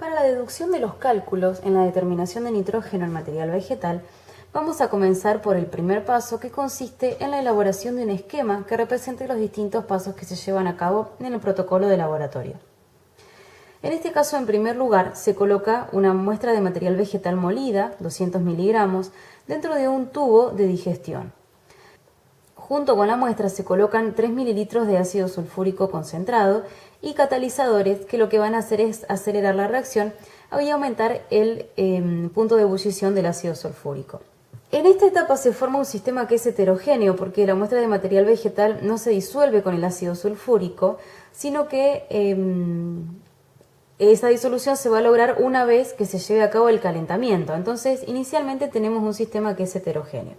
Para la deducción de los cálculos en la determinación de nitrógeno en material vegetal, vamos a comenzar por el primer paso, que consiste en la elaboración de un esquema que represente los distintos pasos que se llevan a cabo en el protocolo de laboratorio. En este caso, en primer lugar, se coloca una muestra de material vegetal molida, 200 miligramos, dentro de un tubo de digestión. Junto con la muestra se colocan 3 mililitros de ácido sulfúrico concentrado y catalizadores que lo que van a hacer es acelerar la reacción y aumentar el punto de ebullición del ácido sulfúrico. En esta etapa se forma un sistema que es heterogéneo porque la muestra de material vegetal no se disuelve con el ácido sulfúrico, sino que esa disolución se va a lograr una vez que se lleve a cabo el calentamiento. Entonces, inicialmente tenemos un sistema que es heterogéneo.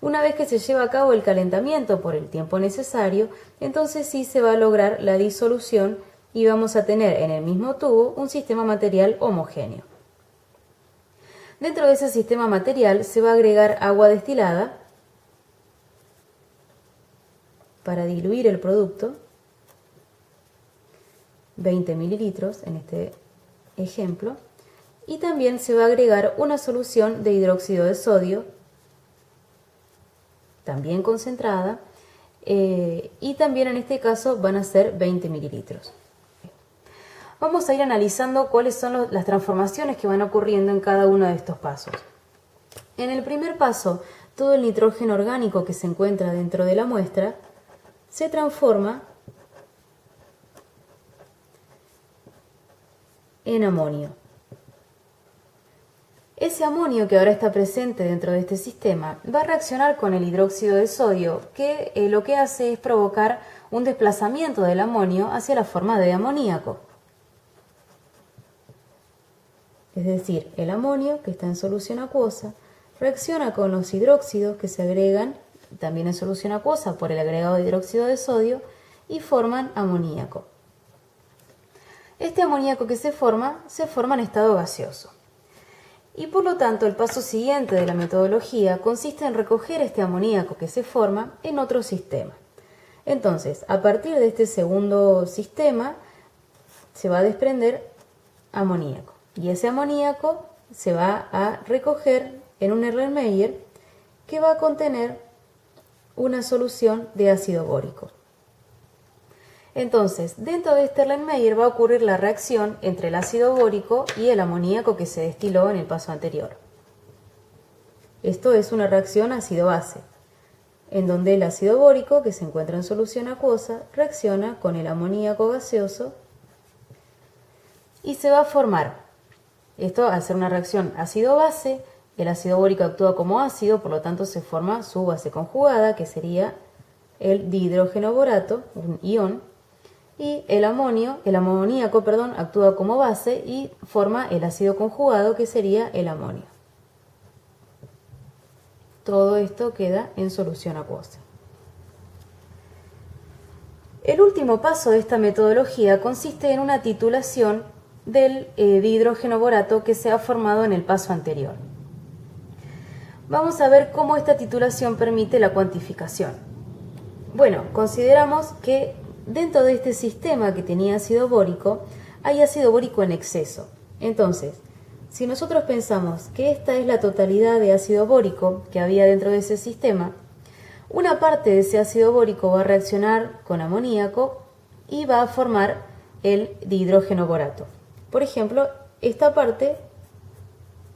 Una vez que se lleva a cabo el calentamiento por el tiempo necesario, entonces sí se va a lograr la disolución y vamos a tener en el mismo tubo un sistema material homogéneo. Dentro de ese sistema material se va a agregar agua destilada para diluir el producto, 20 mililitros en este ejemplo, y también se va a agregar una solución de hidróxido de sodio, también concentrada, y también en este caso van a ser 20 mililitros. Vamos a ir analizando cuáles son las transformaciones que van ocurriendo en cada uno de estos pasos. En el primer paso, todo el nitrógeno orgánico que se encuentra dentro de la muestra se transforma en amonio. Ese amonio que ahora está presente dentro de este sistema va a reaccionar con el hidróxido de sodio, que lo que hace es provocar un desplazamiento del amonio hacia la forma de amoníaco. Es decir, el amonio, que está en solución acuosa, reacciona con los hidróxidos que se agregan también en solución acuosa por el agregado de hidróxido de sodio y forman amoníaco. Este amoníaco que se forma en estado gaseoso. Y por lo tanto, el paso siguiente de la metodología consiste en recoger este amoníaco que se forma en otro sistema. Entonces, a partir de este segundo sistema, se va a desprender amoníaco. Y ese amoníaco se va a recoger en un Erlenmeyer que va a contener una solución de ácido bórico. Entonces, dentro de este Erlenmeyer va a ocurrir la reacción entre el ácido bórico y el amoníaco que se destiló en el paso anterior. Esto es una reacción ácido-base, en donde el ácido bórico, que se encuentra en solución acuosa, reacciona con el amoníaco gaseoso y se va a formar. Esto, al ser una reacción ácido-base, el ácido bórico actúa como ácido, por lo tanto se forma su base conjugada, que sería el dihidrógeno borato, un ion, y el amoníaco, actúa como base y forma el ácido conjugado, que sería el amonio. Todo esto queda en solución acuosa. El último paso de esta metodología consiste en una titulación del dihidrógeno borato que se ha formado en el paso anterior. Vamos a ver cómo esta titulación permite la cuantificación. Bueno, consideramos que dentro de este sistema que tenía ácido bórico, hay ácido bórico en exceso. Entonces, si nosotros pensamos que esta es la totalidad de ácido bórico que había dentro de ese sistema, una parte de ese ácido bórico va a reaccionar con amoníaco y va a formar el dihidrógeno borato. Por ejemplo, esta parte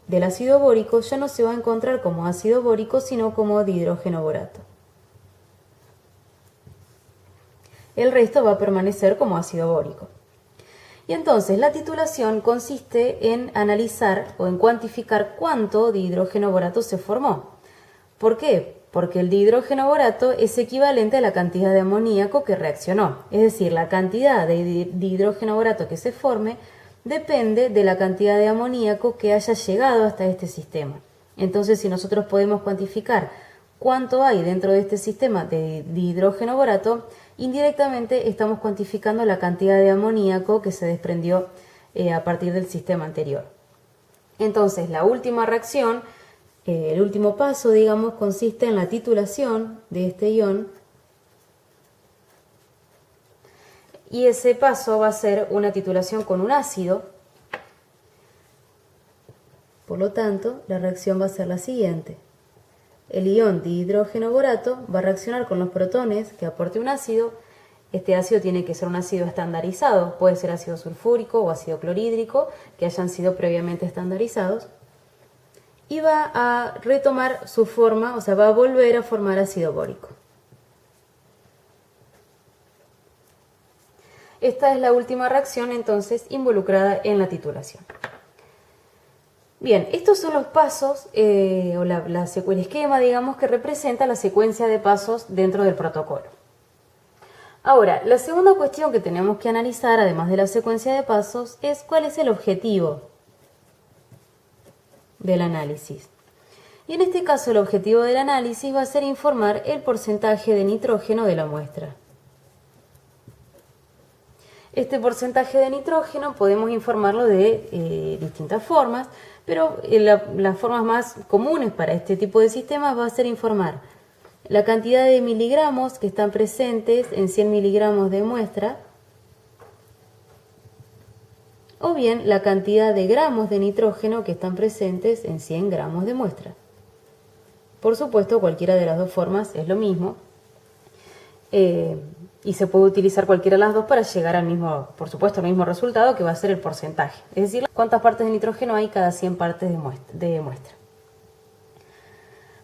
del ácido bórico ya no se va a encontrar como ácido bórico, sino como dihidrógeno borato. El resto va a permanecer como ácido bórico. Y entonces la titulación consiste en analizar o en cuantificar cuánto dihidrógeno borato se formó. ¿Por qué? Porque el dihidrógeno borato es equivalente a la cantidad de amoníaco que reaccionó. Es decir, la cantidad de dihidrógeno borato que se forme depende de la cantidad de amoníaco que haya llegado hasta este sistema. Entonces, si nosotros podemos cuantificar cuánto hay dentro de este sistema de dihidrógeno borato, indirectamente estamos cuantificando la cantidad de amoníaco que se desprendió a partir del sistema anterior. Entonces, la última reacción, el último paso, digamos, consiste en la titulación de este ion, y ese paso va a ser una titulación con un ácido Por lo tanto, la reacción va a ser la siguiente. El ion dihidrógeno borato va a reaccionar con los protones que aporte un ácido. Este ácido tiene que ser un ácido estandarizado, puede ser ácido sulfúrico o ácido clorhídrico, que hayan sido previamente estandarizados. Y va a retomar su forma, o sea, va a volver a formar ácido bórico. Esta es la última reacción entonces involucrada en la titulación. Bien, estos son los pasos o el esquema, digamos, que representa la secuencia de pasos dentro del protocolo. Ahora, la segunda cuestión que tenemos que analizar, además de la secuencia de pasos, es cuál es el objetivo del análisis. Y en este caso el objetivo del análisis va a ser informar el porcentaje de nitrógeno de la muestra. Este porcentaje de nitrógeno podemos informarlo de distintas formas, pero las formas más comunes para este tipo de sistemas va a ser informar la cantidad de miligramos que están presentes en 100 miligramos de muestra, o bien la cantidad de gramos de nitrógeno que están presentes en 100 gramos de muestra. Por supuesto, cualquiera de las dos formas es lo mismo. Y se puede utilizar cualquiera de las dos para llegar al mismo, por supuesto, al mismo resultado, que va a ser el porcentaje. Es decir, cuántas partes de nitrógeno hay cada 100 partes de muestra.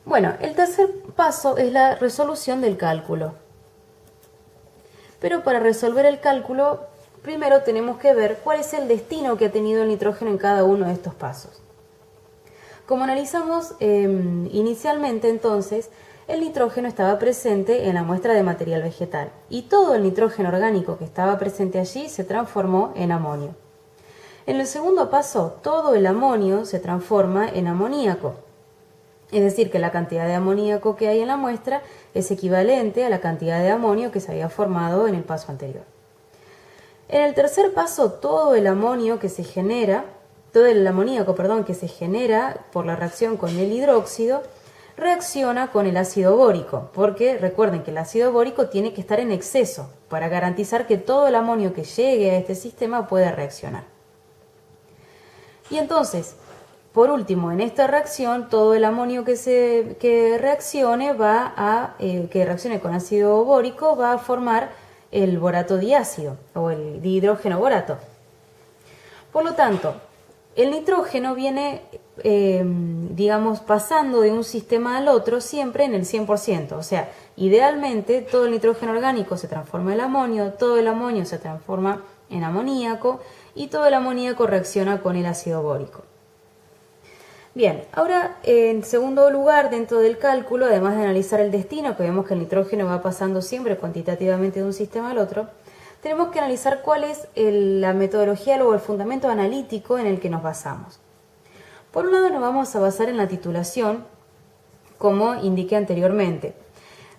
Bueno, el tercer paso es la resolución del cálculo. Pero para resolver el cálculo, primero tenemos que ver cuál es el destino que ha tenido el nitrógeno en cada uno de estos pasos. Como analizamos inicialmente, entonces, el nitrógeno estaba presente en la muestra de material vegetal y todo el nitrógeno orgánico que estaba presente allí se transformó en amonio. En el segundo paso, todo el amonio se transforma en amoníaco, es decir, que la cantidad de amoníaco que hay en la muestra es equivalente a la cantidad de amonio que se había formado en el paso anterior. En el tercer paso, todo el amoníaco que se genera por la reacción con el hidróxido reacciona con el ácido bórico, porque recuerden que el ácido bórico tiene que estar en exceso para garantizar que todo el amonio que llegue a este sistema pueda reaccionar. Y entonces, por último, en esta reacción, todo el amonio que reaccione con ácido bórico va a formar el borato diácido o el dihidrógeno borato. Por lo tanto, el nitrógeno viene, pasando de un sistema al otro siempre en el 100%. O sea, idealmente todo el nitrógeno orgánico se transforma en amonio, todo el amonio se transforma en amoníaco y todo el amoníaco reacciona con el ácido bórico. Bien, ahora en segundo lugar dentro del cálculo, además de analizar el destino, que vemos que el nitrógeno va pasando siempre cuantitativamente de un sistema al otro, tenemos que analizar cuál es la metodología o el fundamento analítico en el que nos basamos. Por un lado nos vamos a basar en la titulación, como indiqué anteriormente.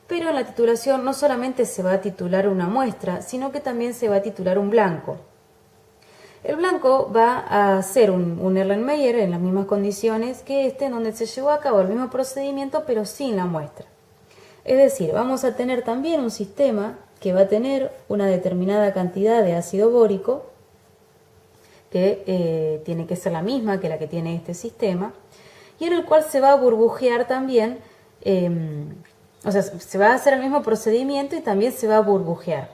Pero en la titulación no solamente se va a titular una muestra, sino que también se va a titular un blanco. El blanco va a ser un Erlenmeyer en las mismas condiciones que en donde se llevó a cabo el mismo procedimiento, pero sin la muestra. Es decir, vamos a tener también un sistema que va a tener una determinada cantidad de ácido bórico, que tiene que ser la misma que la que tiene este sistema, y en el cual se va a burbujear también, se va a hacer el mismo procedimiento y también se va a burbujear.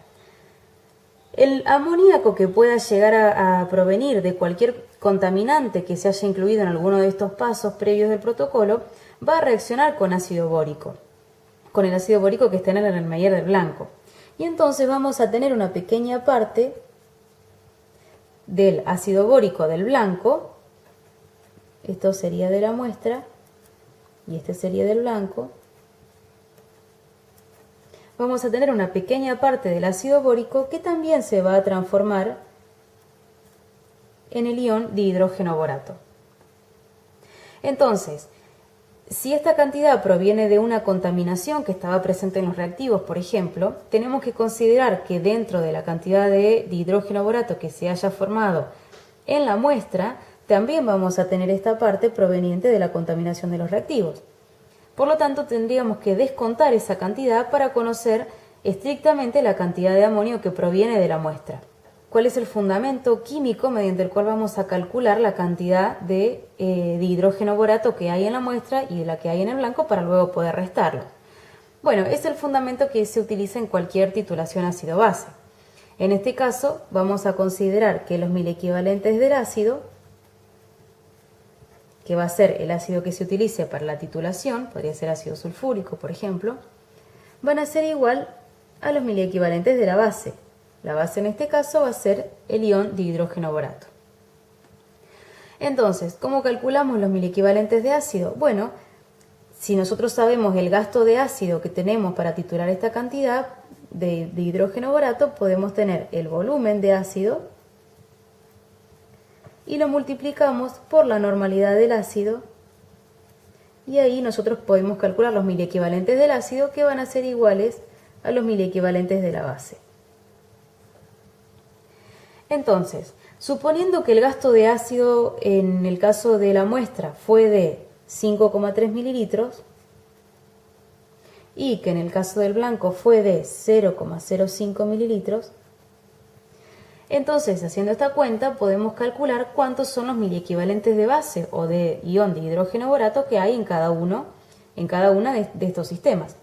El amoníaco que pueda llegar a provenir de cualquier contaminante que se haya incluido en alguno de estos pasos previos del protocolo, va a reaccionar con ácido bórico, con el ácido bórico que está en el Erlenmeyer del blanco. Y entonces vamos a tener una pequeña parte del ácido bórico del blanco, esto sería de la muestra y este sería del blanco. Vamos a tener una pequeña parte del ácido bórico que también se va a transformar en el ion dihidrógeno borato. Entonces, si esta cantidad proviene de una contaminación que estaba presente en los reactivos, por ejemplo, tenemos que considerar que dentro de la cantidad de dihidrógeno borato que se haya formado en la muestra, también vamos a tener esta parte proveniente de la contaminación de los reactivos. Por lo tanto, tendríamos que descontar esa cantidad para conocer estrictamente la cantidad de amonio que proviene de la muestra. cuál es el fundamento químico mediante el cual vamos a calcular la cantidad de hidrógeno borato que hay en la muestra y de la que hay en el blanco para luego poder restarlo. Bueno, es el fundamento que se utiliza en cualquier titulación ácido-base. En este caso vamos a considerar que los milequivalentes del ácido, que va a ser el ácido que se utilice para la titulación, podría ser ácido sulfúrico por ejemplo, van a ser igual a los milequivalentes de la base. La base en este caso va a ser el ion de hidrógeno borato. Entonces, ¿cómo calculamos los milequivalentes de ácido? Bueno, si nosotros sabemos el gasto de ácido que tenemos para titular esta cantidad de hidrógeno borato, podemos tener el volumen de ácido y lo multiplicamos por la normalidad del ácido y ahí nosotros podemos calcular los milequivalentes del ácido que van a ser iguales a los milequivalentes de la base. Entonces, suponiendo que el gasto de ácido en el caso de la muestra fue de 5,3 mililitros y que en el caso del blanco fue de 0,05 mililitros, entonces haciendo esta cuenta podemos calcular cuántos son los miliequivalentes de base o de ion de hidrógeno borato que hay en cada una de estos sistemas.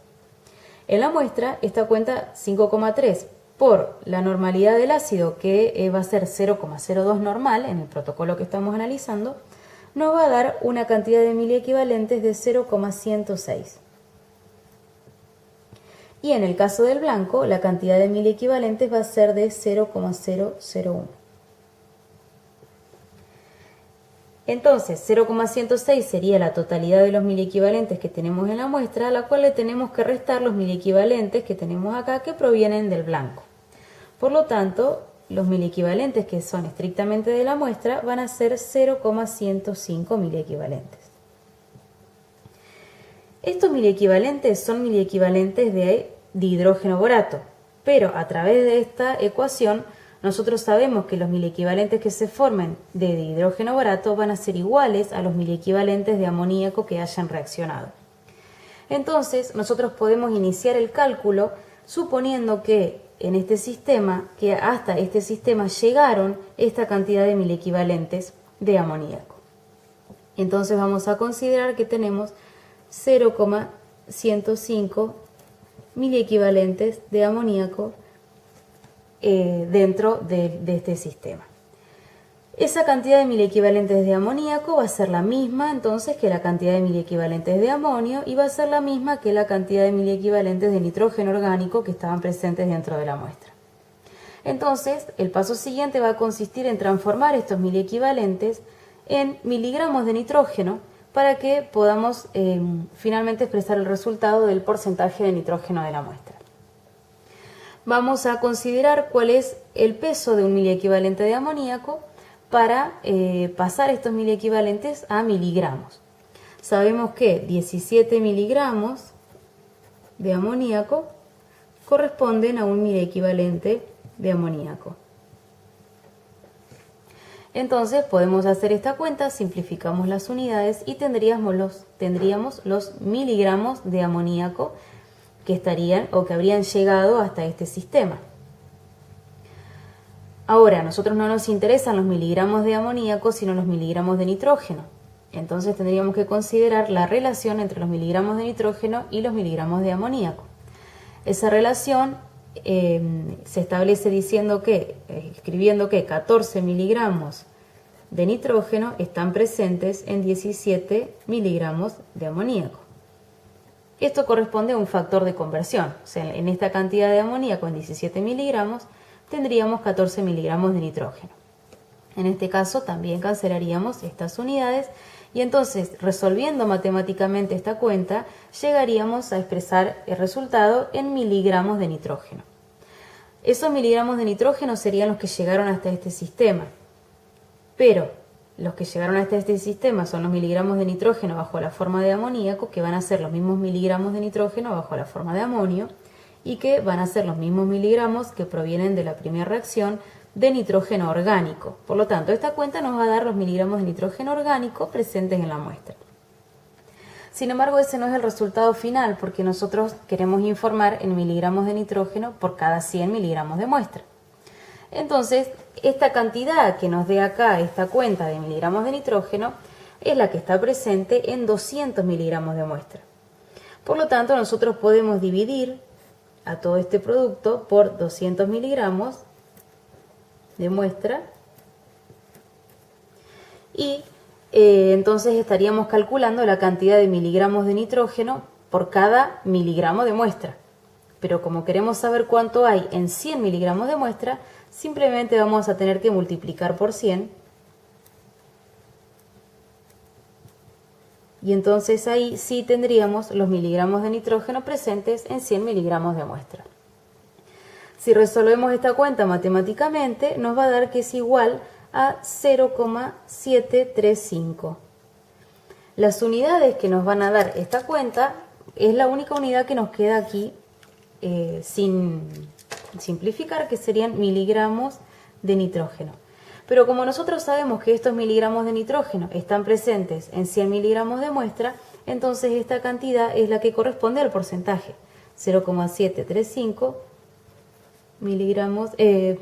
En la muestra, esta cuenta 5,3 por la normalidad del ácido, que va a ser 0,02 normal en el protocolo que estamos analizando, nos va a dar una cantidad de miliequivalentes de 0,106. Y en el caso del blanco, la cantidad de miliequivalentes va a ser de 0,001. Entonces, 0,106 sería la totalidad de los miliequivalentes que tenemos en la muestra, a la cual le tenemos que restar los miliequivalentes que tenemos acá que provienen del blanco. Por lo tanto, los miliequivalentes que son estrictamente de la muestra van a ser 0,105 miliequivalentes. Estos miliequivalentes son miliequivalentes de hidrógeno borato, pero a través de esta ecuación nosotros sabemos que los miliequivalentes que se formen de hidrógeno borato van a ser iguales a los miliequivalentes de amoníaco que hayan reaccionado. Entonces, nosotros podemos iniciar el cálculo suponiendo que en este sistema, que hasta este sistema llegaron esta cantidad de miliequivalentes de amoníaco. Entonces vamos a considerar que tenemos 0,105 miliequivalentes de amoníaco dentro de este sistema. Esa cantidad de miliequivalentes de amoníaco va a ser la misma entonces que la cantidad de miliequivalentes de amonio y va a ser la misma que la cantidad de miliequivalentes de nitrógeno orgánico que estaban presentes dentro de la muestra. Entonces, el paso siguiente va a consistir en transformar estos miliequivalentes en miligramos de nitrógeno para que podamos finalmente expresar el resultado del porcentaje de nitrógeno de la muestra. Vamos a considerar cuál es el peso de un miliequivalente de amoníaco para pasar estos miliequivalentes a miligramos. Sabemos que 17 miligramos de amoníaco corresponden a un miliequivalente de amoníaco. Entonces podemos hacer esta cuenta, simplificamos las unidades y tendríamos los miligramos de amoníaco que estarían o que habrían llegado hasta este sistema. Ahora, a nosotros no nos interesan los miligramos de amoníaco, sino los miligramos de nitrógeno. Entonces tendríamos que considerar la relación entre los miligramos de nitrógeno y los miligramos de amoníaco. Esa relación se establece escribiendo que 14 miligramos de nitrógeno están presentes en 17 miligramos de amoníaco. Esto corresponde a un factor de conversión. O sea, en esta cantidad de amoníaco, en 17 miligramos, tendríamos 14 miligramos de nitrógeno. En este caso también cancelaríamos estas unidades y entonces, resolviendo matemáticamente esta cuenta, llegaríamos a expresar el resultado en miligramos de nitrógeno. Esos miligramos de nitrógeno serían los que llegaron hasta este sistema, pero los que llegaron hasta este sistema son los miligramos de nitrógeno bajo la forma de amoníaco, que van a ser los mismos miligramos de nitrógeno bajo la forma de amonio, y que van a ser los mismos miligramos que provienen de la primera reacción de nitrógeno orgánico. Por lo tanto, esta cuenta nos va a dar los miligramos de nitrógeno orgánico presentes en la muestra. Sin embargo, ese no es el resultado final porque nosotros queremos informar en miligramos de nitrógeno por cada 100 miligramos de muestra. Entonces, esta cantidad que nos dé acá esta cuenta de miligramos de nitrógeno es la que está presente en 200 miligramos de muestra. Por lo tanto, nosotros podemos dividir a todo este producto por 200 miligramos de muestra y entonces estaríamos calculando la cantidad de miligramos de nitrógeno por cada miligramo de muestra. Pero como queremos saber cuánto hay en 100 miligramos de muestra, simplemente vamos a tener que multiplicar por 100. Y entonces ahí sí tendríamos los miligramos de nitrógeno presentes en 100 miligramos de muestra. Si resolvemos esta cuenta matemáticamente, nos va a dar que es igual a 0,735. Las unidades que nos van a dar esta cuenta es la única unidad que nos queda aquí sin simplificar, que serían miligramos de nitrógeno. Pero como nosotros sabemos que estos miligramos de nitrógeno están presentes en 100 miligramos de muestra, entonces esta cantidad es la que corresponde al porcentaje. 0,735 miligramos de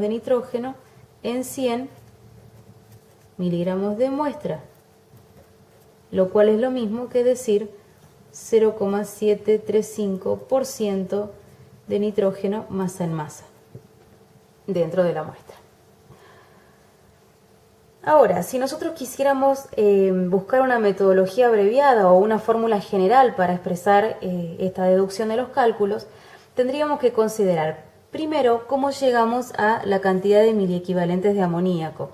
nitrógeno en 100 miligramos de muestra, lo cual es lo mismo que decir 0,735% de nitrógeno masa en masa dentro de la muestra. Ahora, si nosotros quisiéramos buscar una metodología abreviada o una fórmula general para expresar esta deducción de los cálculos, tendríamos que considerar primero cómo llegamos a la cantidad de miliequivalentes de amoníaco.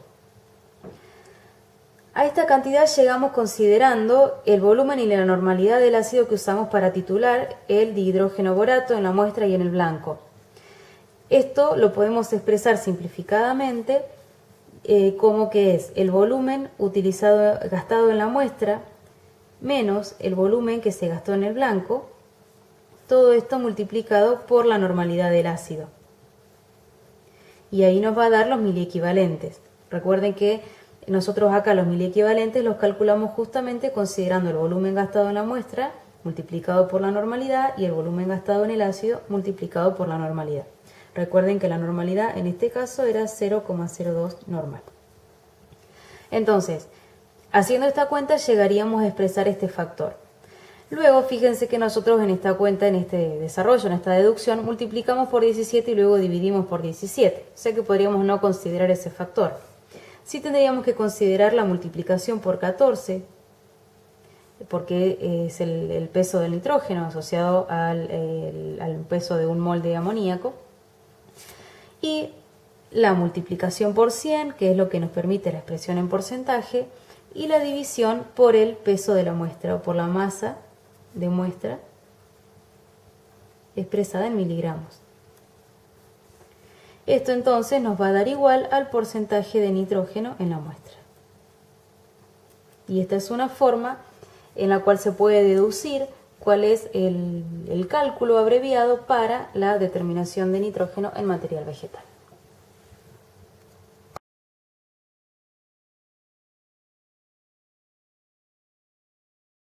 A esta cantidad llegamos considerando el volumen y la normalidad del ácido que usamos para titular el dihidrógeno borato en la muestra y en el blanco. Esto lo podemos expresar simplificadamente como que es el volumen gastado en la muestra menos el volumen que se gastó en el blanco, todo esto multiplicado por la normalidad del ácido. Y ahí nos va a dar los miliequivalentes. Recuerden que nosotros acá los miliequivalentes los calculamos justamente considerando el volumen gastado en la muestra multiplicado por la normalidad y el volumen gastado en el ácido multiplicado por la normalidad. Recuerden que la normalidad en este caso era 0,02 normal. Entonces, haciendo esta cuenta llegaríamos a expresar este factor. Luego, fíjense que nosotros en esta cuenta, en este desarrollo, en esta deducción, multiplicamos por 17 y luego dividimos por 17. O sea que podríamos no considerar ese factor. Sí tendríamos que considerar la multiplicación por 14, porque es el peso del nitrógeno asociado al peso de un mol de amoníaco. Y la multiplicación por 100, que es lo que nos permite la expresión en porcentaje, y la división por el peso de la muestra o por la masa de muestra expresada en miligramos. Esto entonces nos va a dar igual al porcentaje de nitrógeno en la muestra. Y esta es una forma en la cual se puede deducir cuál es el cálculo abreviado para la determinación de nitrógeno en material vegetal.